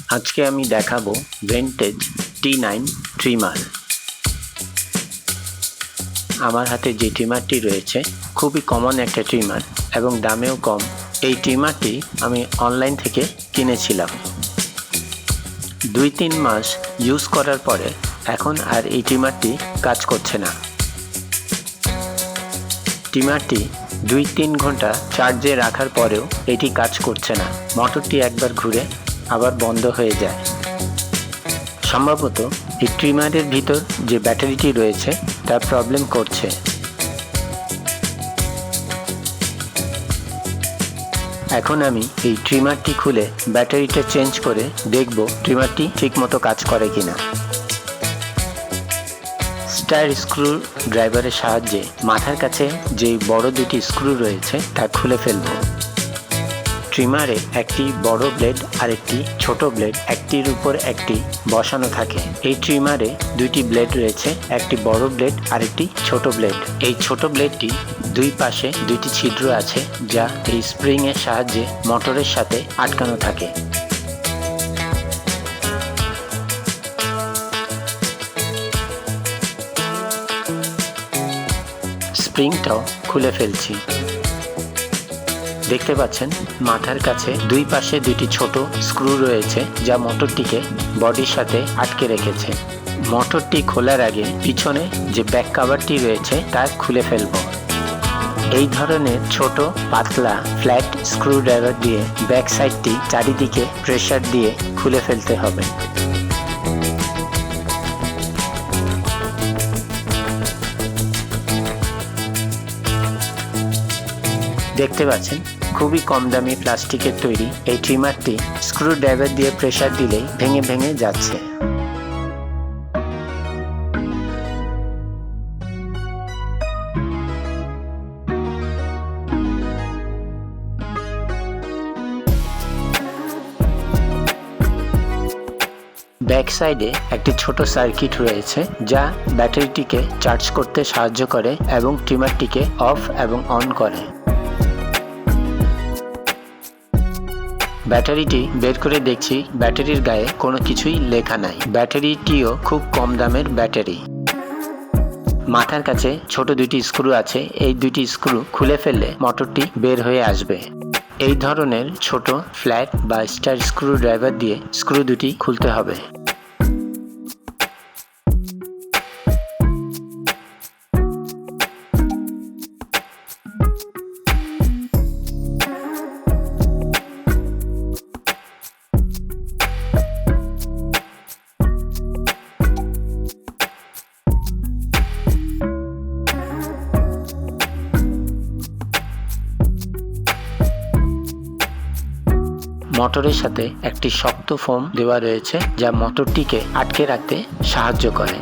আজকে আমি দেখাবো ভেন্টেজ T9 ট্রিমার। আমার হাতে যে ট্রিমারটি রয়েছে খুবই কমন একটা ট্রিমার এবং দামেও কম। এই ট্রিমারটি আমি অনলাইন থেকে কিনেছিলাম। 2-3 মাস ইউজ করার পরে এখন আর এই ট্রিমারটি কাজ করছে না। ট্রিমারটি 2-3 ঘন্টা চার্জে রাখার পরেও এটি কাজ করছে না। মোটরটি একবার ঘুরে আবার বন্ধ হয়ে যায়। সম্ভবত এই ট্রিমারের ভিতর যে ব্যাটারিটি রয়েছে তা প্রবলেম করছে। এখন আমি এই ট্রিমারটি খুলে ব্যাটারিটা চেঞ্জ করে দেখব ট্রিমারটি ঠিকমতো কাজ করে কিনা। স্টার স্ক্রু ড্রাইভারের সাহায্যে মাথার কাছে যে বড় দুটি স্ক্রু রয়েছে তা খুলে ফেলব। ট্রিমারে একটি বড় ব্লেড আর একটি ছোট ব্লেড একটির উপর একটি বসানো থাকে। এই ট্রিমারে দুইটি ব্লেড রয়েছে, একটি বড় ব্লেড আর একটি ছোট ব্লেড। এই ছোট ব্লেডটি দুই পাশে দুইটি ছিদ্র আছে যা এই স্প্রিং এর সাহায্যে মোটরের সাথে আটকানো থাকে। স্প্রিংটাও খুলে ফেলছি। দেখতে পাচ্ছেন মাথার কাছে দুই পাশে দুইটি ছোট স্ক্রু রয়েছে যা মোটরটিকে বডির সাথে আটকে রেখেছে। মোটরটি খোলার আগে পিছনে যে ব্যাক কভারটি রয়েছে তা খুলে ফেলব। এই ধরনের ছোট পাতলা ফ্ল্যাট স্ক্রু ড্রাইভার দিয়ে ব্যাক সাইডটি চারিদিকে প্রেসার দিয়ে খুলে ফেলতে হবে। দেখতে পাচ্ছেন খুবই কম দামি প্লাস্টিকের তৈরি এই ট্রিমারটি স্ক্রু ড্রাইভার দিয়ে প্রেসার দিলেই ভেঙে ভেঙে যাচ্ছে। ব্যাক সাইডে একটি ছোট সার্কিট রয়েছে যা ব্যাটারিটিকে চার্জ করতে সাহায্য করে এবং ট্রিমারটিকে অফ এবং অন করে। ব্যাটারিটি বের করে দেখছি ব্যাটারির গায়ে কোনো কিছুই লেখা নাই। ব্যাটারিটিও খুব কম দামের ব্যাটারি। মাথার কাছে ছোট দুইটি স্ক্রু আছে, এই দুইটি স্ক্রু খুলে ফেললে মোটরটি বের হয়ে আসবে। এই ধরনের ছোট ফ্ল্যাট বা স্টার স্ক্রু ড্রাইভার দিয়ে স্ক্রু দুটি খুলতে হবে। মোটরের সাথে একটি শক্ত ফোম দেওয়া রয়েছে যা মোটরটিকে আটকে রাখতে সাহায্য করে।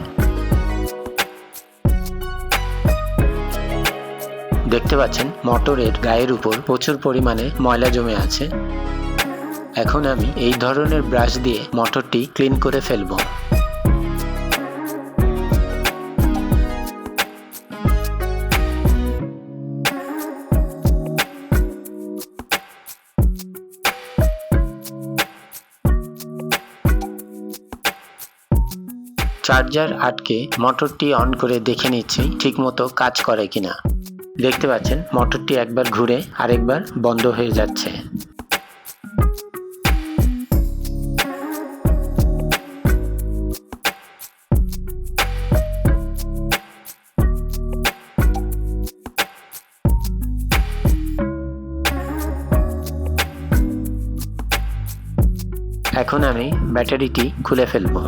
দেখতে পাচ্ছেন মোটরের গায়ের উপর প্রচুর পরিমাণে ময়লা জমে আছে। এখন আমি এই ধরনের ব্রাশ দিয়ে মোটরটি ক্লিন করে ফেলবো। চার্জার আটকে মোটরটি অন করে দেখে নিচ্ছি ঠিকমতো কাজ করে কিনা। দেখতে পাচ্ছেন মোটরটি একবার ঘুরে আরেকবার বন্ধ হয়ে যাচ্ছে। এখন আমি ব্যাটারিটি খুলে ফেলবো।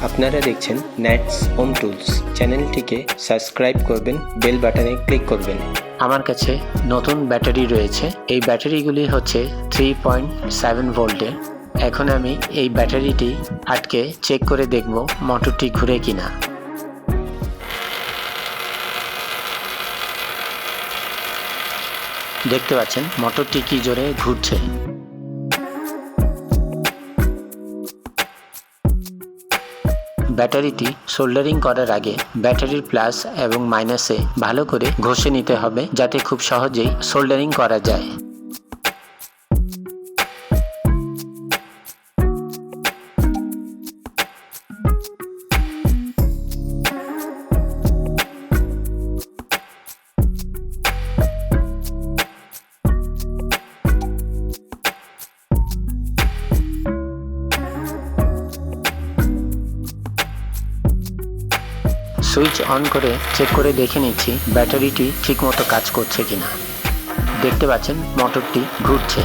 আপনারা দেখছেন ন্যাটস হোম টুলস। চ্যানেলটিকে সাবস্ক্রাইব করবেন, বেল বাটনে ক্লিক করবেন। আমার কাছে নতুন ব্যাটারি রয়েছে। এই ব্যাটারিগুলি হচ্ছে 3.7 ভোল্টের। এখন আমি এই ব্যাটারিটি আটকে চেক করে দেখব মোটরটি ঘুরে কিনা। দেখতে পাচ্ছেন মোটরটি কি জোরে ঘুরছে। ব্যাটারিটি সোল্ডারিং করার আগে ব্যাটারির প্লাস এবং মাইনাসে ভালো করে ঘষে নিতে হবে যাতে খুব সহজেই সোল্ডারিং করা যায়। সুইচ অন করে চেক করে দেখে নিচ্ছি ব্যাটারিটি ঠিকমতো কাজ করছে কিনা। দেখতে পাচ্ছেন মোটরটি ঘুরছে।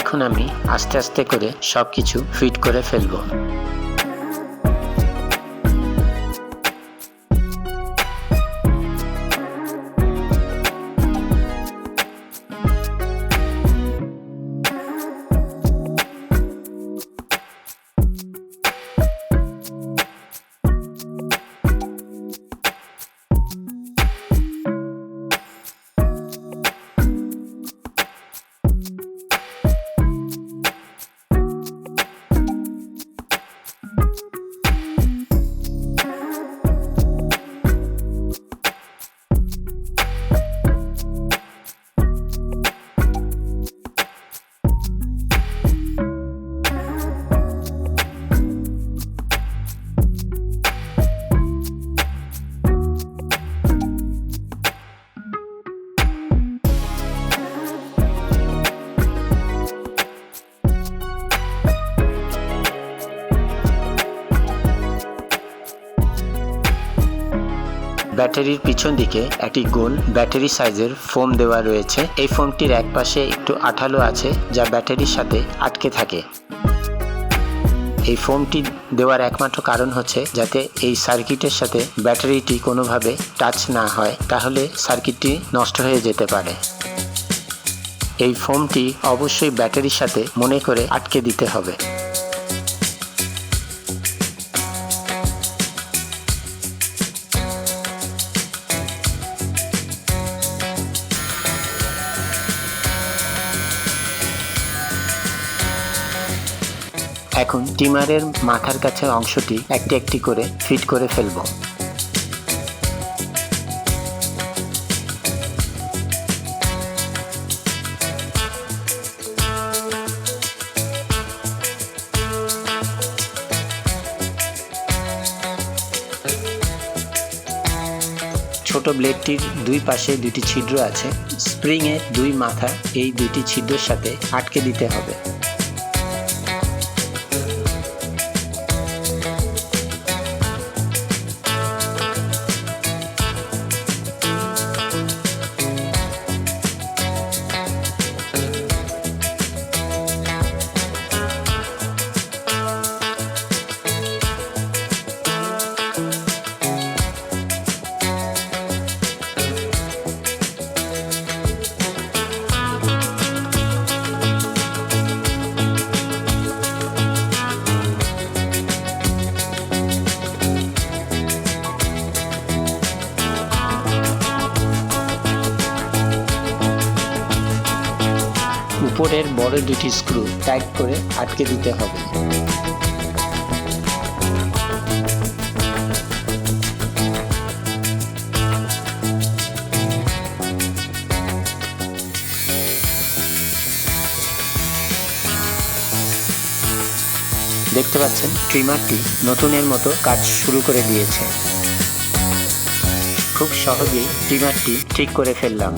এখন আমি আস্তে আস্তে করে সবকিছু ফিট করে ফেলবো। ব্যাটারির পিছন দিকে একটি গোল ব্যাটারি সাইজের ফোম দেওয়া রয়েছে। এই ফোমটির এক পাশে একটু আঠালো আছে যা ব্যাটারির সাথে আটকে থাকে। এই ফোমটি দেওয়ার একমাত্র কারণ হচ্ছে যাতে এই সার্কিটের সাথে ব্যাটারিটি কোনোভাবে টাচ না হয়, তাহলে সার্কিটটি নষ্ট হয়ে যেতে পারে। এই ফোমটি অবশ্যই ব্যাটারির সাথে মনে করে আটকে দিতে হবে। এখন ট্রিমারের মাথার কাছে অংশটি একটি একটি করে ফিট করে ফেলব। ছোট ব্লেডটির দুই পাশে দুটি ছিদ্র আছে। স্প্রিংয়ের দুই মাথা এই দুটি ছিদ্রের সাথে আটকে দিতে হবে। উপরের বড় দুটি স্ক্রু টাইট করে আটকে দিতে হবে। দেখতে পাচ্ছেন ট্রিমারটি নতুনের মতো কাজ শুরু করে দিয়েছে। খুব সহজেই ট্রিমারটি ঠিক করে ফেললাম।